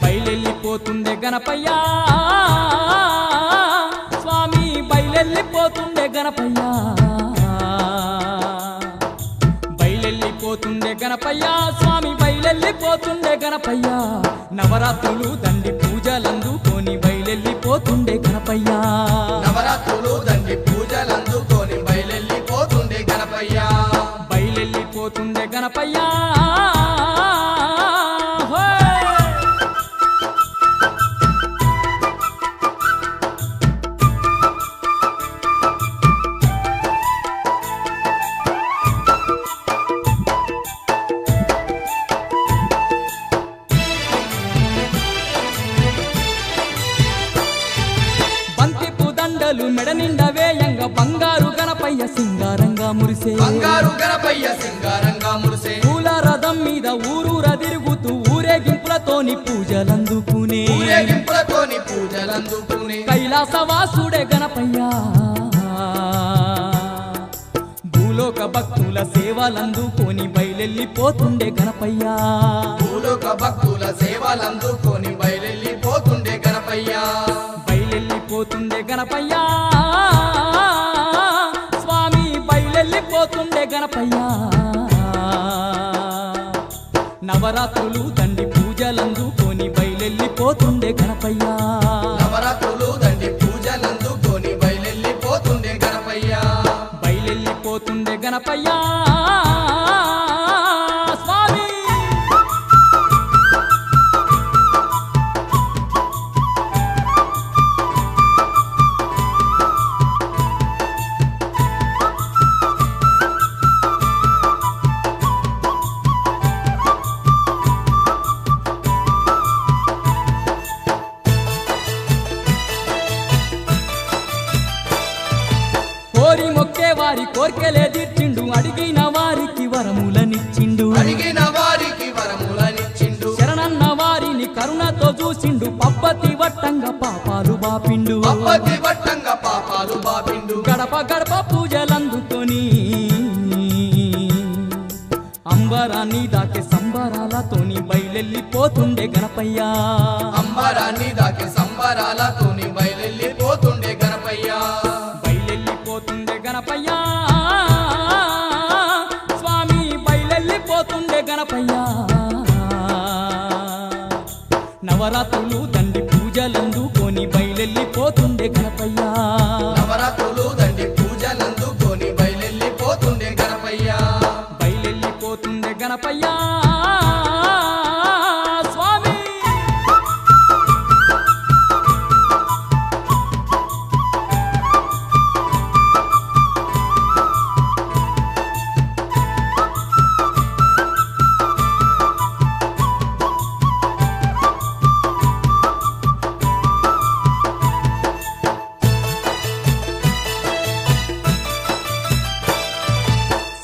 బయలెల్లిపోతుండే గణపయ్యా స్వామి బయలెల్లిపోతుండే గణపయ్యా బయలెల్లిపోతుండే గణపయ్యా స్వామి బయలెల్లిపోతుండే గణపయ్యా నవరాత్రులు దండి పూజలందుకొని బయలెల్లిపోతుండే గణపయ్యా నవరాత్రులు దండి పూజలందుకొని బయలెల్లిపోతుండే గణపయ్యా బయలెల్లిపోతుండే గణపయ్యా మెడ నిండా వేయంగా బంగారు గణపయ్య సింగారంగా మురిసే బంగారు గణపయ్య సింగారంగా మురిసే పూల రథం మీద ఊరూరా తిరుగుతూ ఊరేగింపులతోని పూజలందుకునే కైలాసవాసుడే గణపయ్య భూలోక భక్తుల సేవలందుకొని బయలెల్లిపోతుండే గణపయ్య భూలోక భక్తుల సేవలందుకొని బయలెల్లిపోతుండే గణపయ్య బయలెల్లిపోతుండే గణపయ్యా స్వామి బయలెల్లిపోతుండే గణపయ్యా నవరాత్రులు దండి పూజలందుకొని బయలెల్లిపోతుండే గణపయ్యా నవరాత్రులు దండి పూజలందుకొని బయలెల్లిపోతుండే గణపయ్యా బయలెల్లిపోతుండే గణపయ్యా కోరి మొక్కే వారి కోర్కెలే తీర్చిండు అడిగిన వారికి వరములనిచ్చిండు శరణన్న వారిని కరుణతో చూసిండు పబ్బతి వట్టంగా పాపాలు బాపిండు గడప గడప పూజలందుకొని అంబరాన్ని దాకే సంబరాలతోని బయలెల్లిపోతుండే గణపయ్యా అంబరాన్ని దాకే సంబరాలతోని బయలెల్లిపోతుండే గణపయ్యా బయలెల్లిపోతుండే గణపయ్యా స్వామి బయలెల్లిపోతుండే గణపయ్యా నవరాత్రులు దండి పూజలందుకొని బయలెల్లిపోతుండే గణపయ్యా నవరాత్రులు దండి పూజలందుకొని బయలెల్లిపోతుండే గణపయ్యా బయలెల్లిపోతుండే గణపయ్యా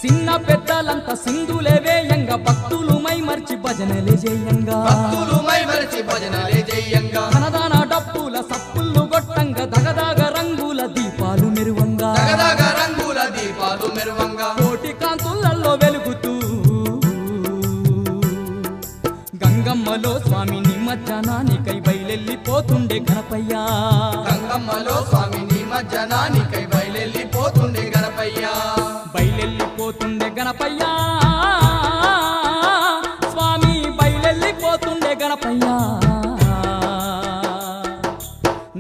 చిన్న పెద్దలంతా సింధులే వేయంగా భక్తులు మైమర్చి భజనలే చేయంగా ధనదాన డప్పుల సప్పుళ్ళు గొట్టంగా దగదాగ రంగుల దీపాలు మెరువంగా కోటి కాంతులలో వెలుగుతూ గంగమ్మలో స్వామి నిమజ్జనానికై బయలెల్లిపోతుండే గణపయ్యా గంగమ్మలో స్వామి నిమజ్జనానికై బయలెల్లిపోతుండే గణపయ్యా బయలెల్లిపోతుండే గణపయ్యా స్వామి బయలెల్లిపోతుండే గణపయ్యా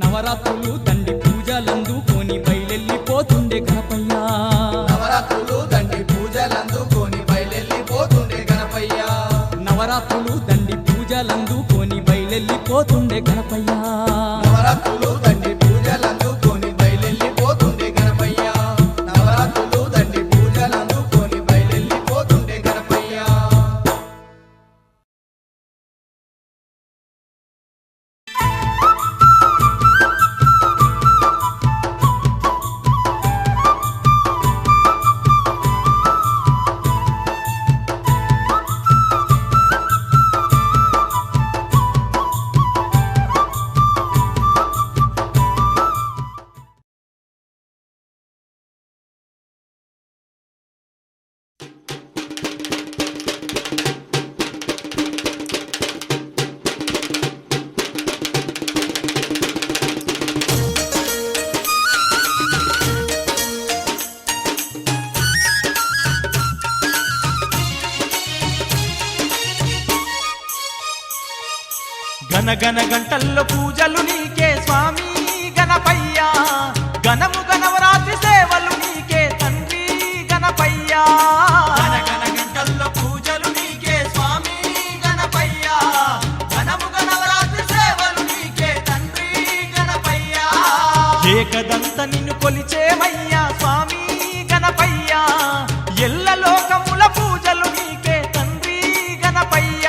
నవరాత్రులు దండి పూజలందుకొని బయలెల్లిపోతుండే గణపయ్యా నవరాత్రులు దండి పూజలందుకొని బయలెల్లిపోతుండే గణపయ్యా నవరాత్రులు దండి పూజలందుకొని బయలెల్లిపోతుండే గణపయ్యా నవరాత్రులు గనగన గంటల్లో పూజలు నీకే స్వామి గణపయ్య గణము గణవరాత్రి సేవలు నీకే తండ్రి గణపయ్య గనగన గంటల్లో పూజలు నీకే స్వామి గణపయ్య గణము గణవరాత్రి సేవలు నీకే తండ్రి గణపయ్య ఏకదంత నిన్ను కొలిచేమయ్యా స్వామి గణపయ్య ఎల్ల లోకముల పూజలు నీకే తండ్రి గణపయ్య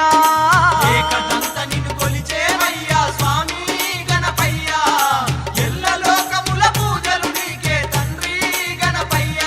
ఏకదంత నిన్ను కొలిచేవయ్యా స్వామి గణపయ్య ఎల్ల లోకముల పూజలు నీకే తండ్రి గణపయ్య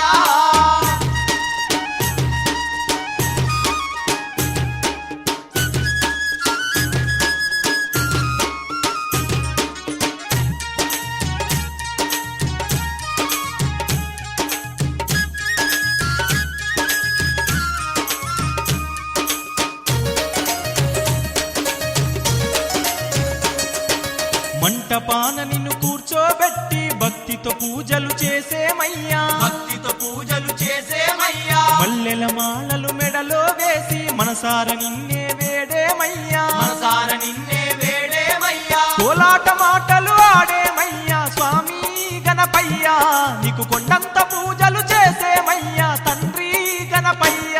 మంటపాన నిన్ను కూర్చోబెట్టి భక్తితో పూజలు చేసేమయ్యా భక్తితో పూజలు చేసేమయ్యా మల్లెల మాలలు మెడలో వేసి మనసార నిన్నే వేడేమయ్యా మనసార నిన్నే వేడేమయ్యా కోలాట మాటలు ఆడేమయ్యా స్వామి గణపయ్య నీకు కొండంత పూజలు చేసేమయ్యా తండ్రి గణపయ్య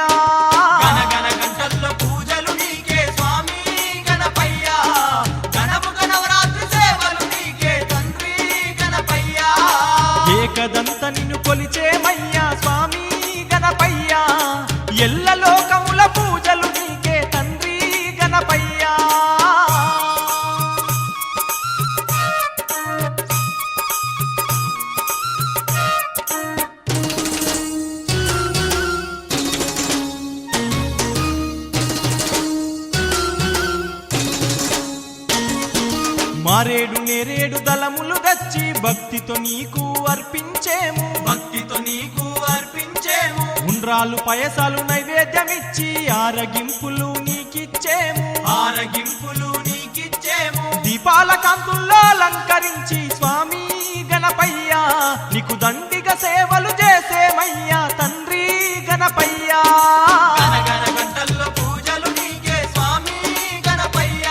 గనగన గంటల్లో పూజలు నీకే స్వామి గణపయ్య గణము గణవరాత్రి సేవలు నీకే తండ్రి గణపయ్య ఏకదంత నిన్ను కొలిచేమయ్యా స్వామి గణపయ్య ఎల్ల లోకముల పూజలు నీకే తండ్రి గణపయ్య మారేడు నేరేడు దళములు తెచ్చి భక్తితో నీకు అర్పించేము భక్తితో నీకు అర్పించేము ఉండ్రాలు పయసాలు నైవేద్యమిచ్చి ఆరగింపులు నీకిచ్చేము ఆరగింపులు నీకిచ్చేము దీపాల కాంతుల్లో అలంకరించి స్వామి గణపయ్య నీకు దండిగా సేవలు చేసేమయ్యా తండ్రి గణపయ్య గనగన గంటల్లో పూజలు నీకే స్వామి గణపయ్య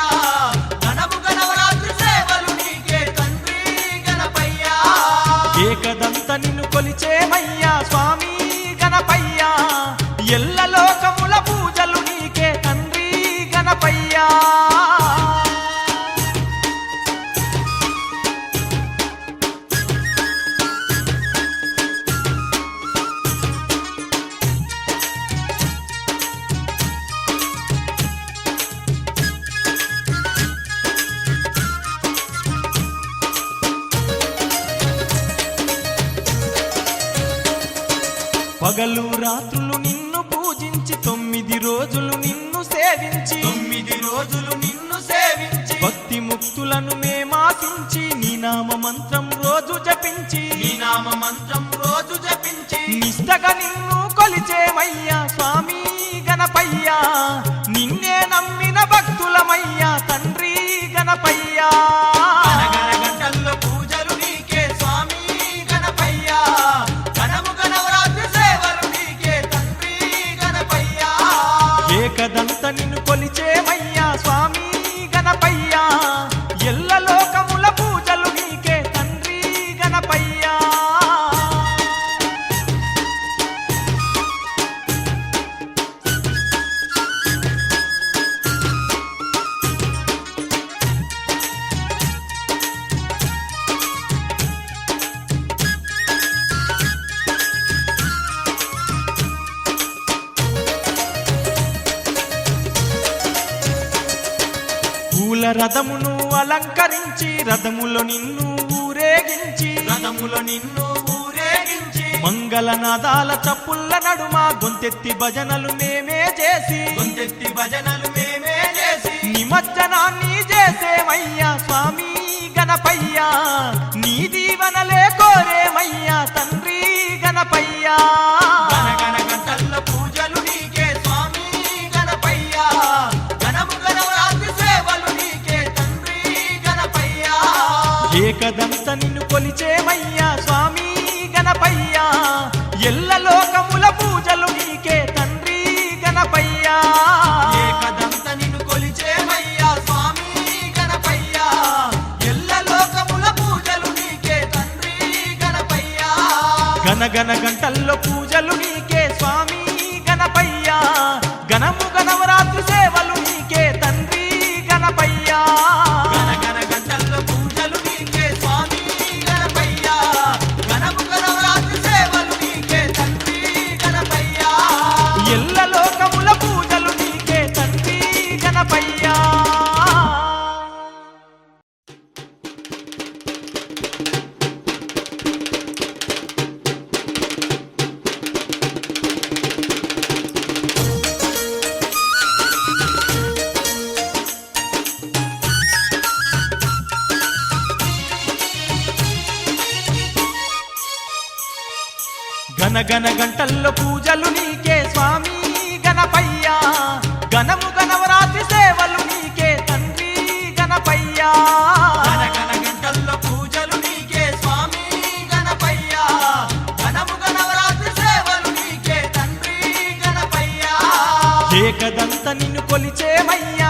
గణము గణవరాత్రి సేవలు నీకే తండ్రి గణపయ్య ఏకదంత నిన్ను కొలిచేమయ్యా స్వామి గణపయ్య ఎల్ల లోకముల పూజలు నీకే తండ్రి గణపయ్య పగలు రాత్రులు నిన్ను పూజించి 9 రోజులు నిన్ను సేవించి 9 రోజులు నిన్ను సేవించి భక్తి ముక్తులను మేమాసించి నీ నామ మంత్రం రోజు జపించి నీ నామ మంత్రం రోజు జపించి నిష్టగా నిన్ను కొలిచేమయ్యా స్వామి గణపయ్య నిన్నే నమ్మిన భక్తులమయ్యా తండ్రి గణపయ్య గనగన గంటల్లో పూజలు నీకే స్వామి గణపయ్య గణము గణవరాత్రి సేవలు నీకే తండ్రి గణపయ్య ఏకదంత నిన్ను కొలిచేమయ్యా స్వామి గణపయ్య ఎల్ల లోకముల పూజలు నీకే తండ్రి గణపయ్య పూల రథమును అలంకరించి రథములో నిన్ను ఊరేగించి రథములో నిన్ను ఊరేగించి మంగళనాదాల చప్పుళ్ళ నడుమ గొంతెత్తి భజనలు మేమే చేసి గొంతెత్తి భజనలు మేమే చేసి నిమజ్జనాన్ని చేసేమయ్యా స్వామి గణపయ్య నీ దీవనలే కోరేమయ్యా తండ్రి గణపయ్య గనగన గంటల్లో పూజలు నీకే స్వామి గణపయ్య గణము గణవరాత్రి సేవలు నీకే తండ్రి గణపయ్య ఏకదంత నిన్ను కొలిచేమయ్యా స్వామి గణపయ్య ఎల్ల లోకముల పూజలు నీకే తండ్రి గణపయ్య ఏకదంత నిన్ను కొలిచేమయ్యా స్వామి గణపయ్య గనగన గంటల్లో పూజలు నీకే స్వామి గణపయ్యా గణము గణవరాత్రి సేవలు నీకే తండ్రి గణపయ్యా గనగన గంటల్లో పూజలు నీకే స్వామి గణపయ్యా గణము గణవరాత్రి సేవలు నీకే తండ్రి గణపయ్యా ఎల్ల లోకముల పూజలు నీకే తండ్రి గణపయ్యా గనగన గంటల్లో పూజలు నీకే స్వామి గణపయ్యా గణము గణవరాత్రి సేవలు నీకే తండ్రి గణపయ్యా గనగన గంటల్లో పూజలు నీకే స్వామి గణపయ్యా గణము గణవరాత్రి సేవలు నీకే తండ్రి గణపయ్యా ఏకదంత నిన్ను కొలిచేమయ్యా